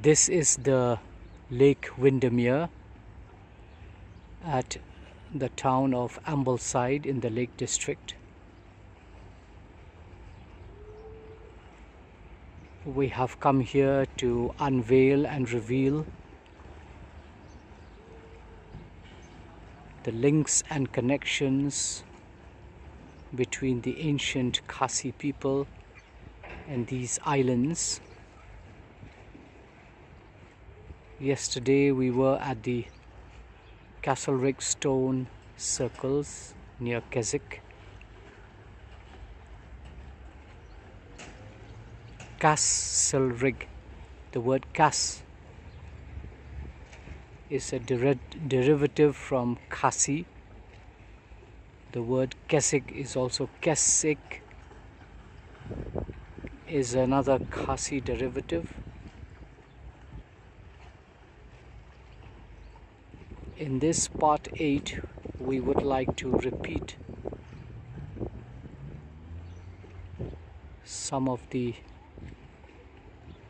This is the Lake Windermere at the town of Ambleside in the Lake District. We have come here to unveil and reveal the links and connections between the ancient Khasi people and these islands. Yesterday we were at the Castlerigg stone circles near Keswick. Castlerigg, the word Cass is a derivative from Khasi. The word Keswick is also Keswick, is another Khasi derivative. In this part 8, we would like to repeat some of the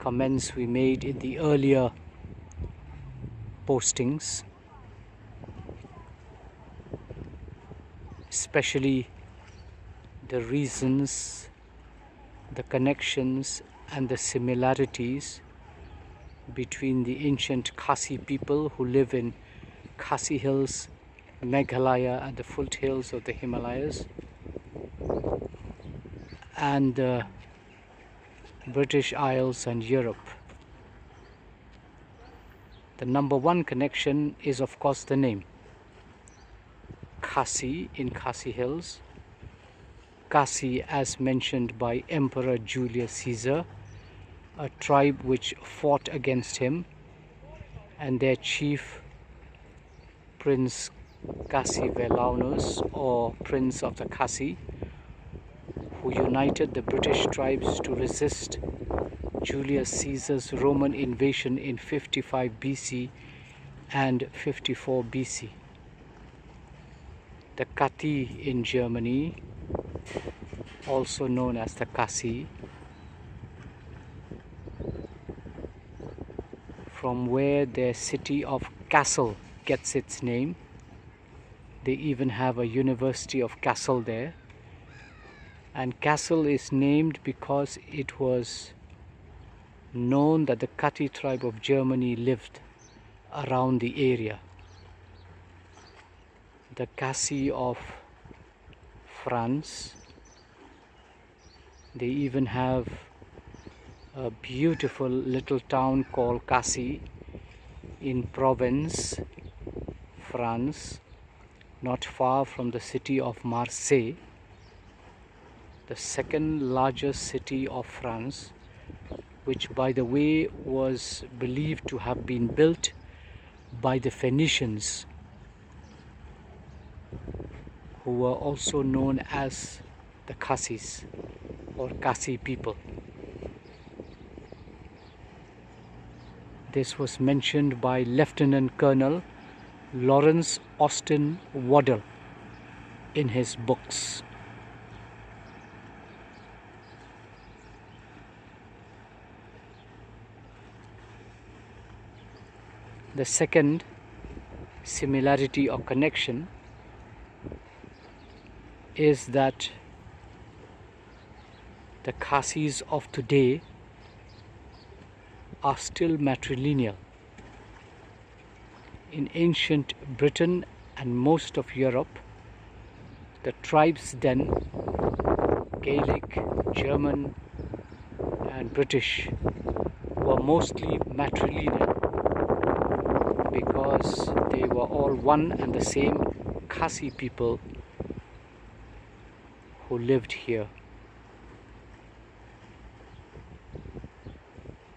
comments we made in the earlier postings, especially the reasons, the connections and the similarities between the ancient Khasi people who live in Khasi Hills, Meghalaya and the foothills of the Himalayas, and the British Isles and Europe. The number one connection is of course the name Khasi in Khasi Hills. Cassi, as mentioned by Emperor Julius Caesar, a tribe which fought against him, and their chief Prince Cassivellaunus, or Prince of the Khasi, who united the British tribes to resist Julius Caesar's Roman invasion in 55 BC and 54 BC. The Kati in Germany, also known as the Cassi, from where their city of Kassel gets its name. They even have a University of Kassel there, and Kassel is named because it was known that the Kati tribe of Germany lived around the area. The Cassi of France, they even have a beautiful little town called Cassi in Provence, France, not far from the city of Marseille, the second largest city of France, which by the way was believed to have been built by the Phoenicians, who were also known as the Khassis or Khasi people. This was mentioned by Lieutenant Colonel Lawrence Austin Waddell in his books. The second similarity or connection is that the Khassis of today are still matrilineal. In ancient Britain and most of Europe, the tribes then, Gaelic, German and British, were mostly matrilineal because they were all one and the same Khasi people who lived here.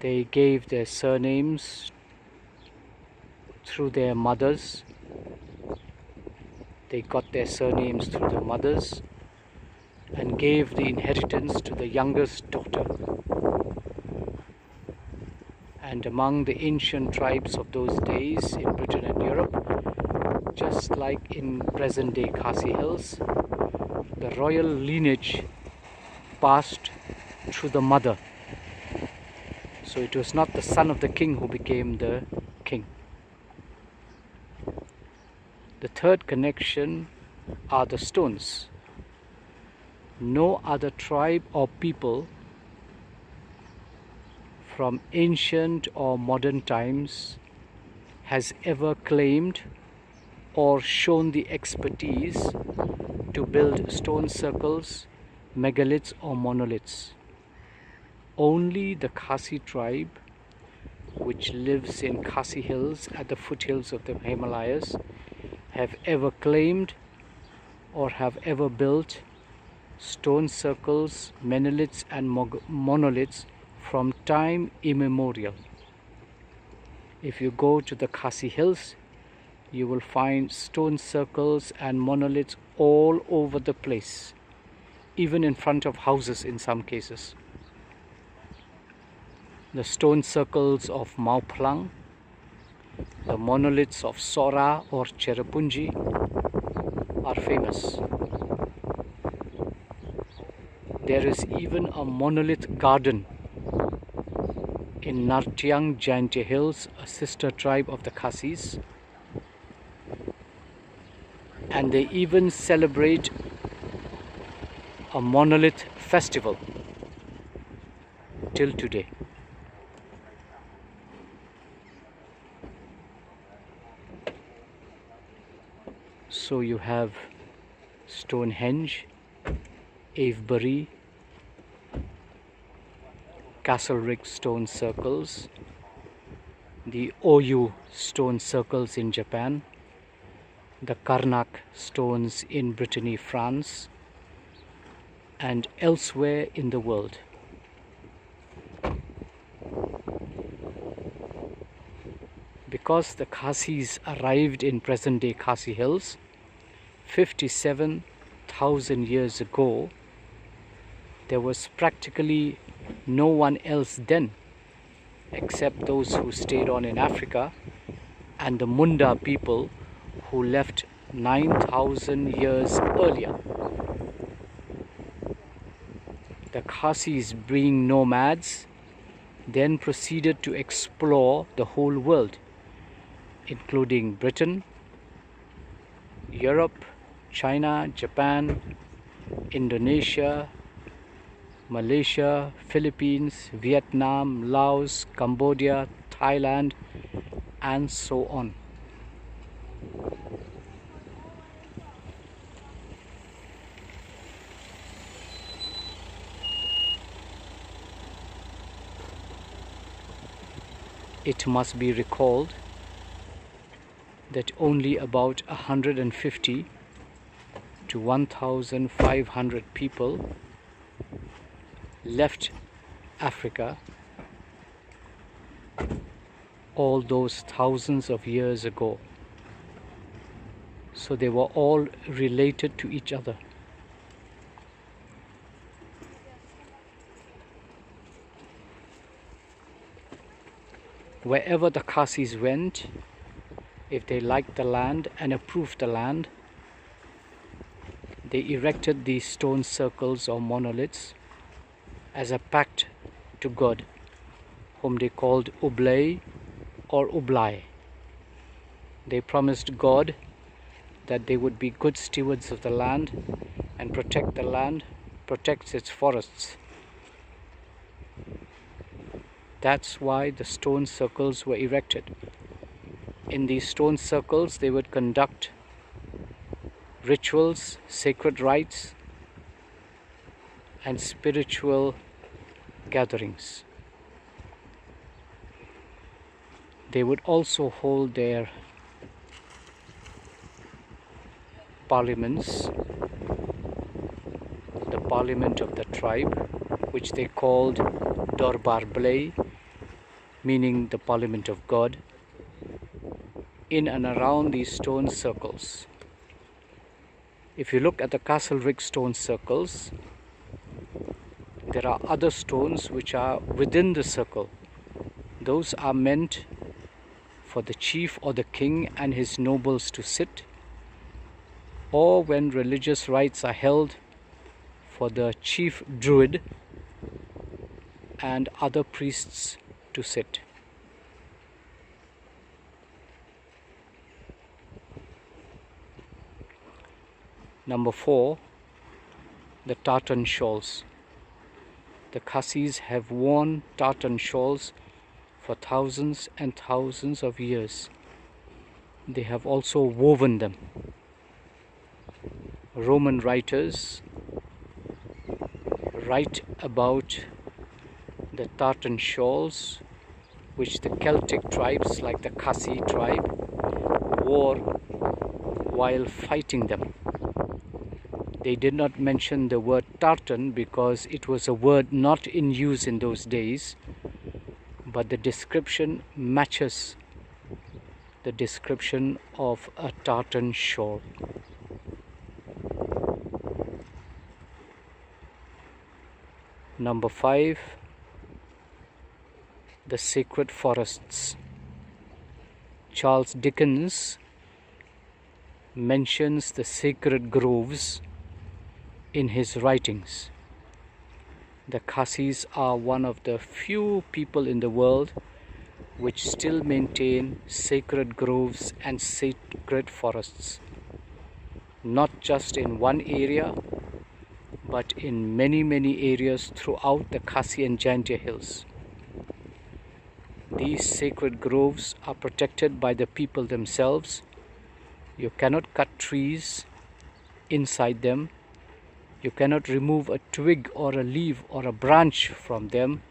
They gave their surnames through their mothers. They got their surnames through the mothers and gave the inheritance to the youngest daughter. And among the ancient tribes of those days in Britain and Europe, just like in present-day Khasi Hills, the royal lineage passed through the mother. So it was not the son of the king who became the king. The third connection are the stones. No other tribe or people from ancient or modern times has ever claimed or shown the expertise to build stone circles, megaliths or monoliths. Only the Khasi tribe, which lives in Khasi hills at the foothills of the Himalayas, have ever claimed or have ever built stone circles, monoliths and monoliths from time immemorial. If you go to the Khasi hills, you will find stone circles and monoliths all over the place, even in front of houses in some cases. The stone circles of Mauplang, the monoliths of Sora or Cherrapunji are famous. There is even a monolith garden in Nartiang Jaintia Hills, a sister tribe of the Khasis, and they even celebrate a monolith festival till today. So you have Stonehenge, Avebury, Castlerigg stone circles, the Oyu stone circles in Japan, the Karnak stones in Brittany, France, and elsewhere in the world. Because the Khasis arrived in present-day Khasi Hills 57,000 years ago, there was practically no one else then except those who stayed on in Africa and the Munda people who left 9,000 years earlier. The Khasis, being nomads, then proceeded to explore the whole world, including Britain, Europe, China, Japan, Indonesia, Malaysia, Philippines, Vietnam, Laos, Cambodia, Thailand, and so on. It must be recalled that only about 150 to 1,500 people left Africa all those thousands of years ago. So they were all related to each other. Wherever the Khasis went, if they liked the land and approved the land, they erected these stone circles or monoliths as a pact to God, whom they called Ublay or Ublai. They promised God that they would be good stewards of the land and protect the land, protect its forests. That's why the stone circles were erected. In these stone circles, they would conduct rituals, sacred rites, and spiritual gatherings. They would also hold their parliaments, the parliament of the tribe, which they called Dorbar Blay, meaning the parliament of God, in and around these stone circles. If you look at the Castlerigg stone circles, there are other stones which are within the circle. Those are meant for the chief or the king and his nobles to sit, or when religious rites are held, for the chief druid and other priests to sit. Number 4, the tartan shawls. The Khasis have worn tartan shawls for thousands and thousands of years. They have also woven them. Roman writers write about the tartan shawls which the Celtic tribes like the Cassi tribe wore while fighting them. They did not mention the word tartan because it was a word not in use in those days, but the description matches the description of a tartan shawl. Number 5, the sacred forests. Charles Dickens mentions the sacred groves in his writings. The Khasis are one of the few people in the world which still maintain sacred groves and sacred forests, not just in one area, but in many areas throughout the Khasi and Jaintia hills. These sacred groves are protected by the people themselves. You cannot cut trees inside them. You cannot remove a twig or a leaf or a branch from them,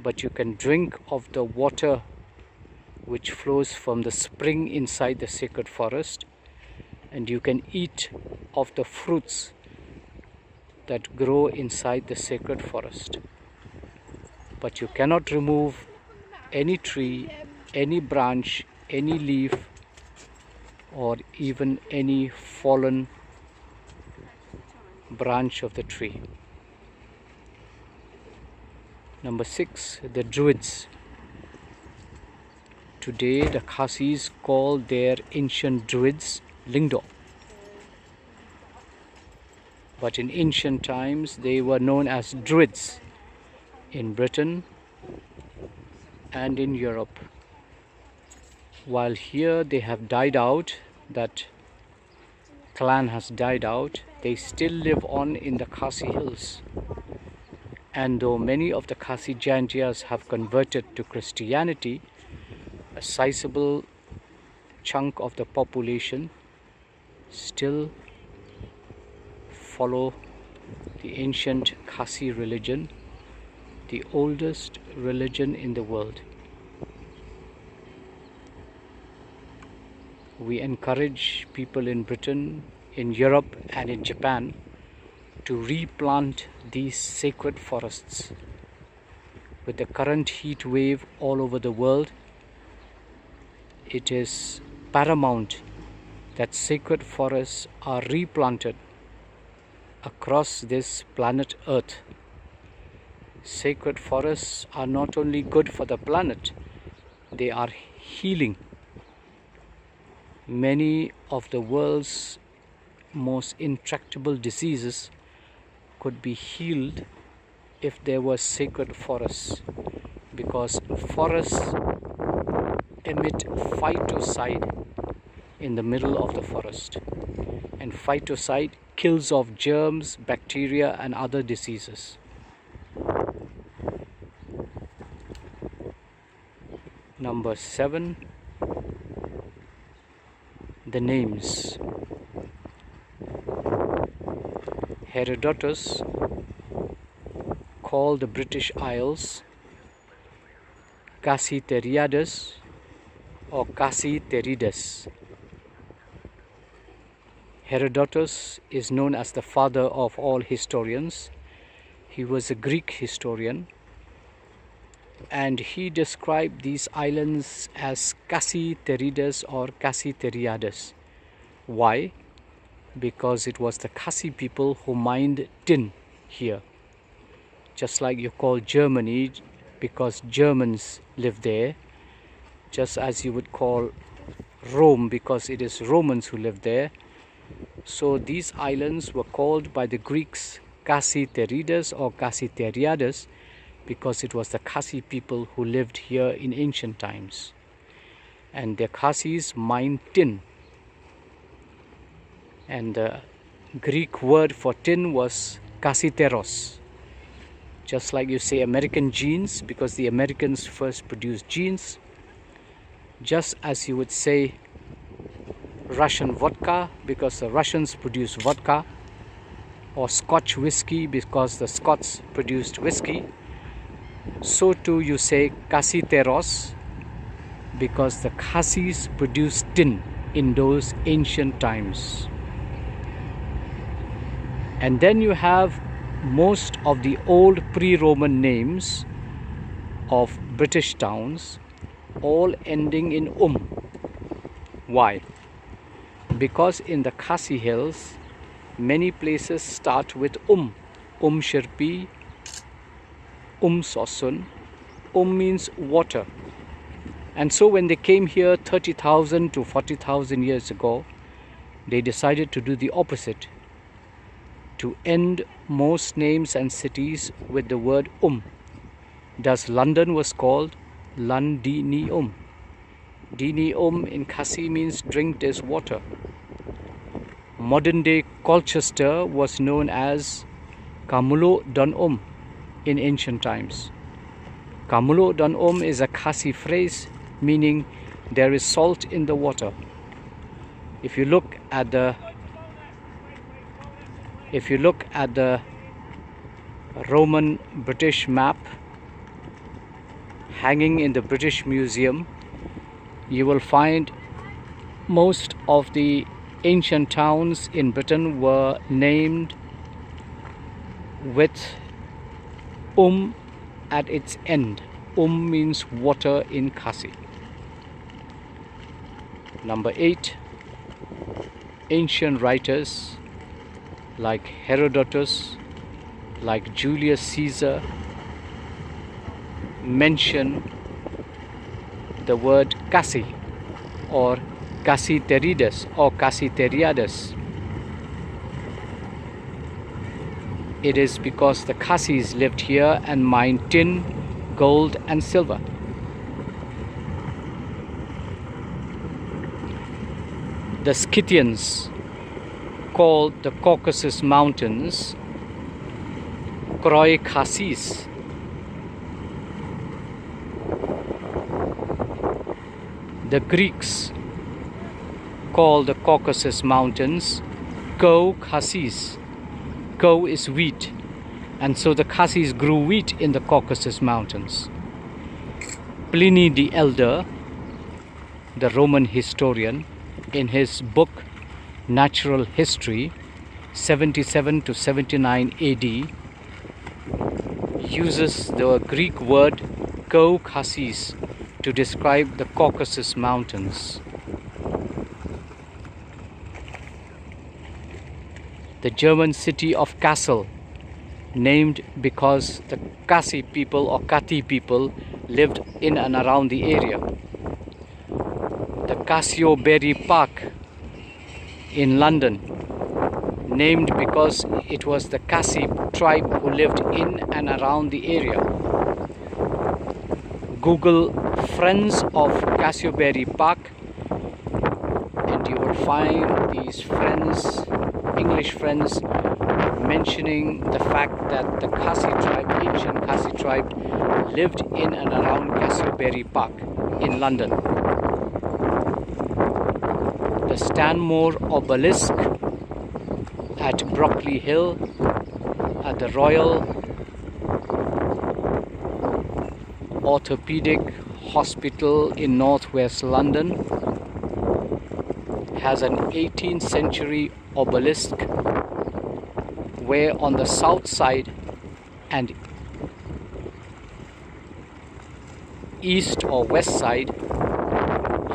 but you can drink of the water which flows from the spring inside the sacred forest, and you can eat of the fruits that grow inside the sacred forest. But you cannot remove any tree, any branch, any leaf, or even any fallen branch of the tree. Number 6, the Druids. Today the Khasis call their ancient Druids Lingdo, but in ancient times they were known as Druids in Britain and in Europe. While here they have died out, that clan has died out, they still live on in the Khasi hills. And though many of the Khasi Jaintias have converted to Christianity, a sizable chunk of the population still follow the ancient Khasi religion, the oldest religion in the world. We encourage people in Britain, in Europe and in Japan to replant these sacred forests. With the current heat wave all over the world, it is paramount that sacred forests are replanted across this planet Earth. Sacred forests are not only good for the planet, they are healing. Many of the world's most intractable diseases could be healed if there were sacred forests, because forests emit phytoncide in the middle of the forest, and phytoncide kills off germs, bacteria and other diseases. Number 7, the names. Herodotus called the British Isles Castlerigg or Castlerigg. Herodotus is known as the father of all historians. He was a Greek historian, and he described these islands as Castlerigg or Castlerigg. Why? Because it was the Khasi people who mined tin here. Just like you call Germany because Germans live there, just as you would call Rome because it is Romans who live there. So these islands were called by the Greeks Castlerigg or Castlerigg because it was the Khasi people who lived here in ancient times. And the Khasis mined tin. And the Greek word for tin was kasiteros. Just like you say American jeans, because the Americans first produced jeans. Just as you would say Russian vodka, because the Russians produced vodka. Or Scotch whiskey, because the Scots produced whiskey. So too you say kasiteros, because the Khasis produced tin in those ancient times. And then you have most of the old pre-Roman names of British towns all ending in Why? Because in the Khasi hills many places start with Shirpi, Sosun. Means water. And so when they came here 30,000 to 40,000 years ago, they decided to do the opposite, to end most names and cities with the word Thus London was called Londinium. Dinium in Khasi means drink this water. Modern day Colchester was known as Kamulo Don in ancient times. Kamulo Don is a Khasi phrase meaning there is salt in the water. If you look at the Roman British map hanging in the British Museum, you will find most of the ancient towns in Britain were named with at its end. Means water in Khasi. Number 8. Ancient writers like Herodotus, like Julius Caesar mention the word Cassi or Cassiterides or Cassiteriades. It is because the Khasis lived here and mined tin, gold and silver. The Scythians called the Caucasus Mountains Khasi. The Greeks called the Caucasus Mountains Khasi. Go is wheat, and so the Khasis grew wheat in the Caucasus Mountains. Pliny the Elder, the Roman historian, in his book Natural History 77 to 79 AD, uses the Greek word Khasi to describe the Caucasus Mountains. The German city of Kassel, named because the Cassi people or Kati people lived in and around the area. The Cassioberry Park in London, named because it was the Cassi tribe who lived in and around the area. Google Friends of Cassioberry Park and you will find these friends, English friends, mentioning the fact that the Khasi tribe, ancient Khasi tribe, lived in and around Cassioberry Park in London. The Stanmore Obelisk at Brockley Hill, at the Royal Orthopedic Hospital in northwest London, has an 18th century obelisk where on the south side and east or west side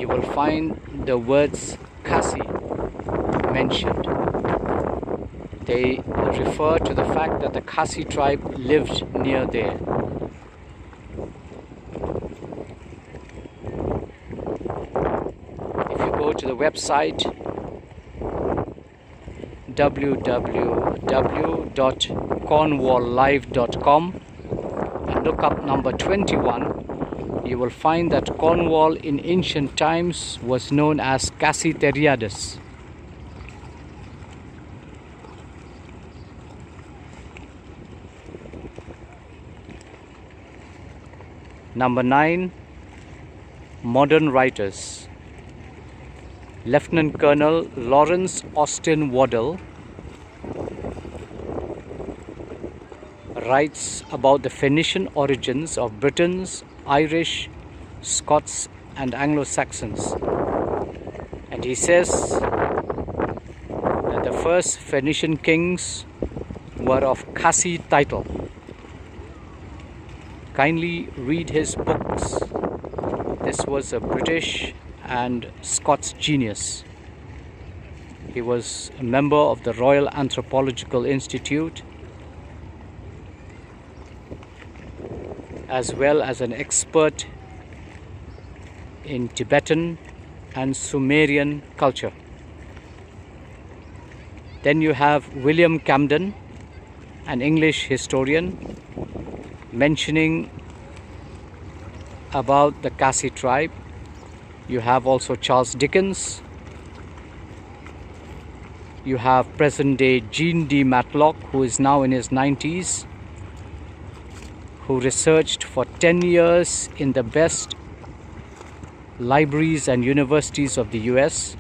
you will find the words Cassi mentioned. They refer to the fact that the Khasi tribe lived near there. If you go to the website www.cornwalllive.com, and look up number 21, you will find that Cornwall in ancient times was known as Cassi. Number 9, modern writers. Lieutenant Colonel Lawrence Austin Waddell writes about the Phoenician origins of Britons, Irish, Scots and Anglo-Saxons, and he says that the first Phoenician kings were of Khasi title. Kindly read his books. This was a British and Scots genius. He was a member of the Royal Anthropological Institute, as well as an expert in Tibetan and Sumerian culture. Then you have William Camden, an English historian, mentioning about the Cassi tribe. You have also Charles Dickens. You have present-day Jean D. Matlock, who is now in his 90s, who researched for 10 years in the best libraries and universities of the US.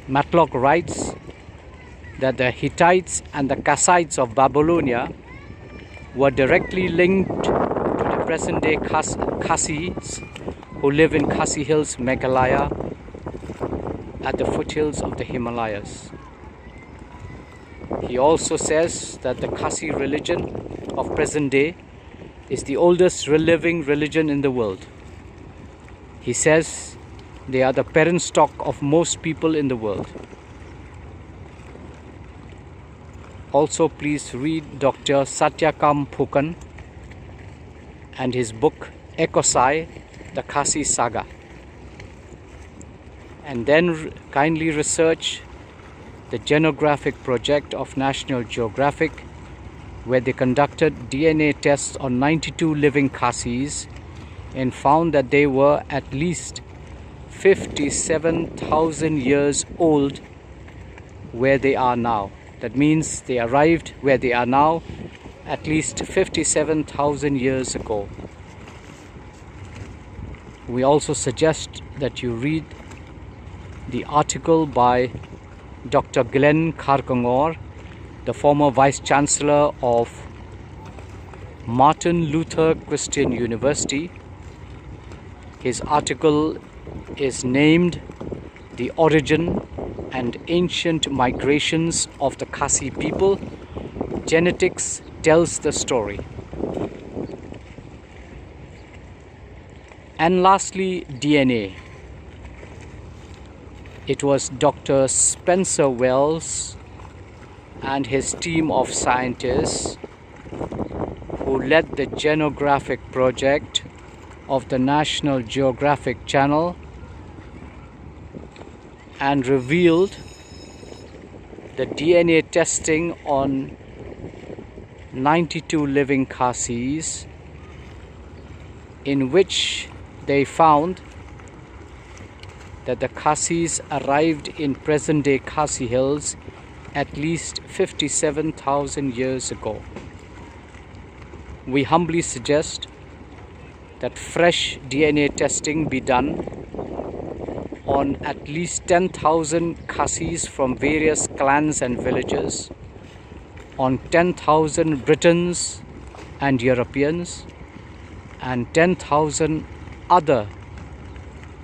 Matlock writes that the Hittites and the Kassites of Babylonia were directly linked to the present-day Khassis, who live in Khasi Hills, Meghalaya, at the foothills of the Himalayas. He also says that the Khasi religion of present day is the oldest living religion in the world. He says they are the parent stock of most people in the world. Also, please read Dr. Satyakam Phukan and his book Ekosai, the Khasi Saga. And then kindly research the Genographic project of National Geographic, where they conducted DNA tests on 92 living Khassis and found that they were at least 57,000 years old where they are now. That means they arrived where they are now at least 57,000 years ago. We also suggest that you read the article by Dr. Glenn Kharkongor, the former Vice Chancellor of Martin Luther Christian University. His article is named "The Origin and Ancient Migrations of the Khasi People. Genetics Tells the Story." And lastly, DNA. It was Dr. Spencer Wells and his team of scientists who led the Genographic project of the National Geographic Channel and revealed the DNA testing on 92 living Khassis, in which they found that the Khassis arrived in present-day Khasi Hills at least 57,000 years ago. We humbly suggest that fresh DNA testing be done on at least 10,000 Khassis from various clans and villages, on 10,000 Britons and Europeans, and 10,000 other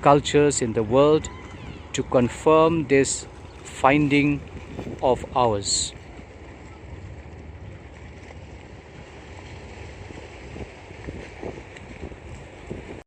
cultures in the world to confirm this finding of ours.